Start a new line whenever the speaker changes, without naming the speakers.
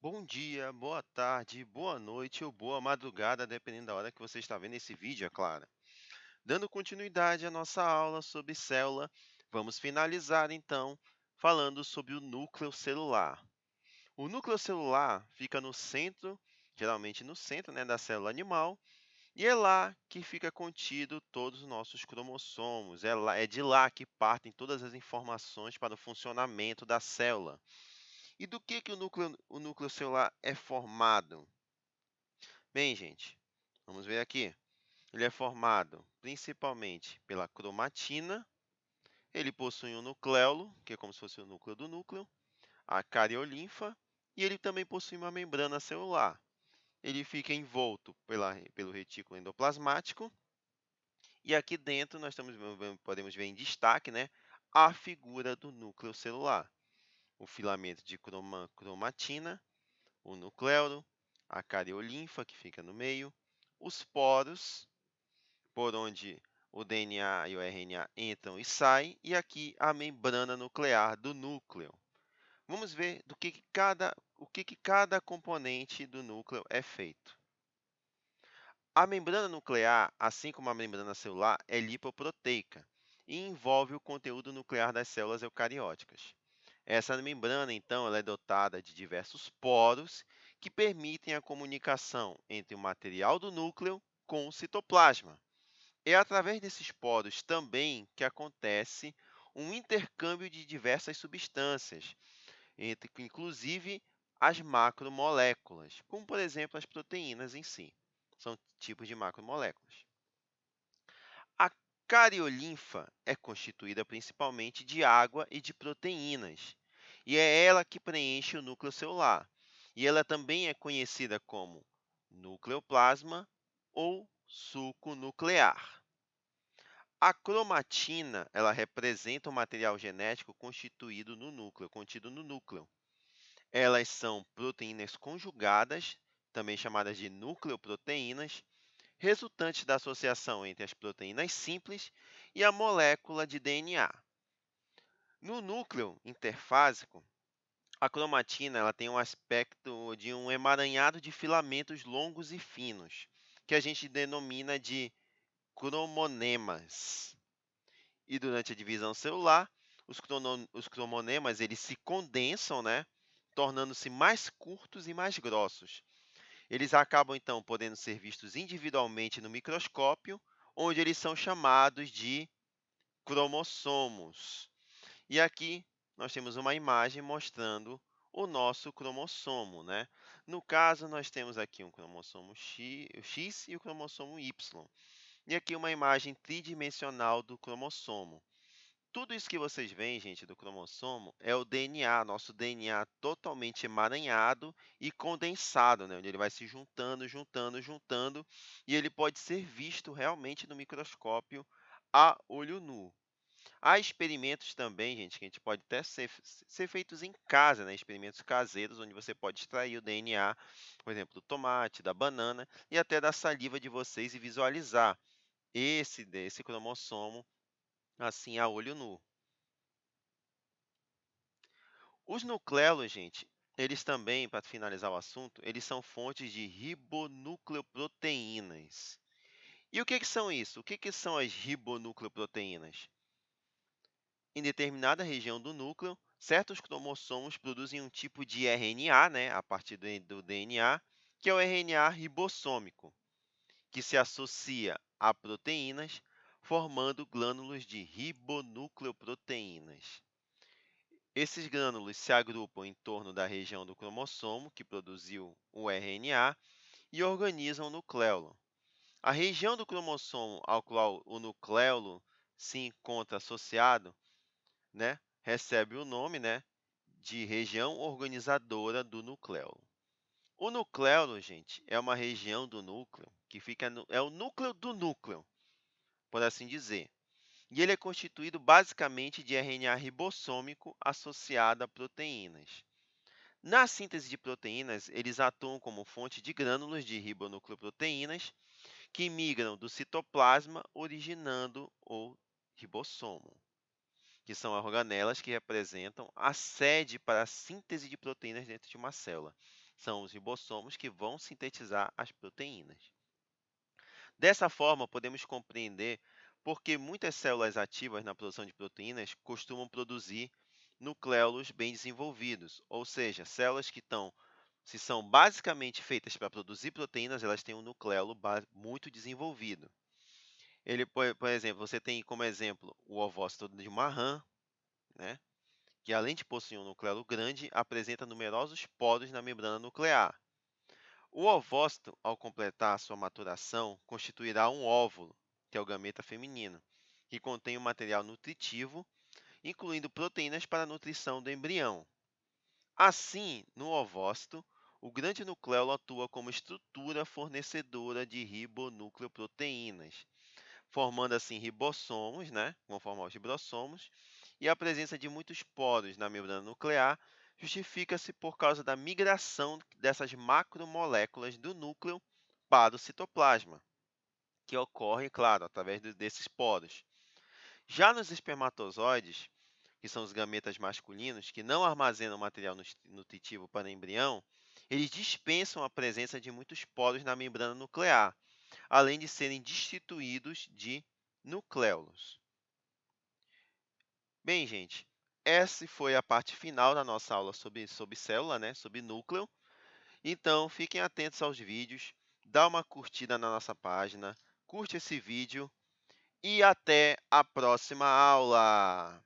Bom dia, boa tarde, boa noite ou boa madrugada, dependendo da hora que você está vendo esse vídeo, é claro. Dando continuidade à nossa aula sobre célula, vamos finalizar então falando sobre o núcleo celular. O núcleo celular fica no centro, geralmente no centro, né, da célula animal, e é lá que fica contido todos os nossos cromossomos. É de lá que partem todas as informações para o funcionamento da célula. E do que o núcleo celular é formado? Bem, gente, vamos ver aqui. Ele é formado principalmente pela cromatina, ele possui um nucleolo, que é como se fosse o núcleo do núcleo, a cariolinfa, e ele também possui uma membrana celular. Ele fica envolto pelo retículo endoplasmático, e aqui dentro podemos ver em destaque, né, a figura do núcleo celular. O filamento de cromatina, o nucleolo, a cariolinfa, que fica no meio, os poros, por onde o DNA e o RNA entram e saem, e aqui a membrana nuclear do núcleo. Vamos ver o que cada componente do núcleo é feito. A membrana nuclear, assim como a membrana celular, é lipoproteica e envolve o conteúdo nuclear das células eucarióticas. Essa membrana, então, ela é dotada de diversos poros que permitem a comunicação entre o material do núcleo com o citoplasma. É através desses poros também que acontece um intercâmbio de diversas substâncias, inclusive as macromoléculas, como por exemplo as proteínas em si. São tipos de macromoléculas. A cariolinfa é constituída principalmente de água e de proteínas, e é ela que preenche o núcleo celular. E ela também é conhecida como nucleoplasma ou suco nuclear. A cromatina, ela representa o material genético contido no núcleo. Elas são proteínas conjugadas, também chamadas de nucleoproteínas, resultantes da associação entre as proteínas simples e a molécula de DNA. No núcleo interfásico, a cromatina ela tem um aspecto de um emaranhado de filamentos longos e finos, que a gente denomina de cromonemas. E durante a divisão celular, os cromonemas eles se condensam, né, tornando-se mais curtos e mais grossos. Eles acabam, então, podendo ser vistos individualmente no microscópio, onde eles são chamados de cromossomos. E aqui nós temos uma imagem mostrando o nosso cromossomo, né? No caso, nós temos aqui um cromossomo X e o cromossomo Y. E aqui uma imagem tridimensional do cromossomo. Tudo isso que vocês veem, gente, do cromossomo é o DNA, nosso DNA totalmente emaranhado e condensado, né? Onde ele vai se juntando, juntando, juntando, e ele pode ser visto realmente no microscópio a olho nu. Há experimentos também, gente, que a gente pode até ser feitos em casa, né? Experimentos caseiros, onde você pode extrair o DNA, por exemplo, do tomate, da banana e até da saliva de vocês e visualizar esse cromossomo assim a olho nu. Os nucleolos, gente, eles também, para finalizar o assunto, eles são fontes de ribonucleoproteínas. E o que que são isso? O que que são as ribonucleoproteínas? Em determinada região do núcleo, certos cromossomos produzem um tipo de RNA, né, a partir do DNA, que é o RNA ribossômico, que se associa a proteínas, formando glânulos de ribonucleoproteínas. Esses grânulos se agrupam em torno da região do cromossomo que produziu o RNA e organizam o nucleolo. A região do cromossomo ao qual o nucleolo se encontra associado, né, recebe o nome, né, de região organizadora do nucleolo. O nucleolo, gente, é uma região do núcleo que é o núcleo do núcleo, por assim dizer. E ele é constituído basicamente de RNA ribossômico associado a proteínas. Na síntese de proteínas, eles atuam como fonte de grânulos de ribonucleoproteínas que migram do citoplasma, originando o ribossomo, que são organelas que representam a sede para a síntese de proteínas dentro de uma célula. São os ribossomos que vão sintetizar as proteínas. Dessa forma, podemos compreender por que muitas células ativas na produção de proteínas costumam produzir nucléolos bem desenvolvidos, ou seja, células que se são basicamente feitas para produzir proteínas, elas têm um nucleolo muito desenvolvido. Por exemplo, você tem como exemplo o ovócito de uma rã, né, que além de possuir um nucleolo grande, apresenta numerosos poros na membrana nuclear. O ovócito, ao completar sua maturação, constituirá um óvulo, que é o gameta feminino, que contém um material nutritivo, incluindo proteínas para a nutrição do embrião. Assim, no ovócito, o grande nucleolo atua como estrutura fornecedora de ribonucleoproteínas, formando assim ribossomos, né? Vão formar os ribossomos, e a presença de muitos poros na membrana nuclear justifica-se por causa da migração dessas macromoléculas do núcleo para o citoplasma, que ocorre, claro, através desses poros. Já nos espermatozoides, que são os gametas masculinos, que não armazenam material nutritivo para o embrião, eles dispensam a presença de muitos poros na membrana nuclear, além de serem destituídos de nucléolos. Bem, gente, essa foi a parte final da nossa aula sobre célula, né, sobre núcleo. Então, fiquem atentos aos vídeos, dá uma curtida na nossa página, curte esse vídeo e até a próxima aula!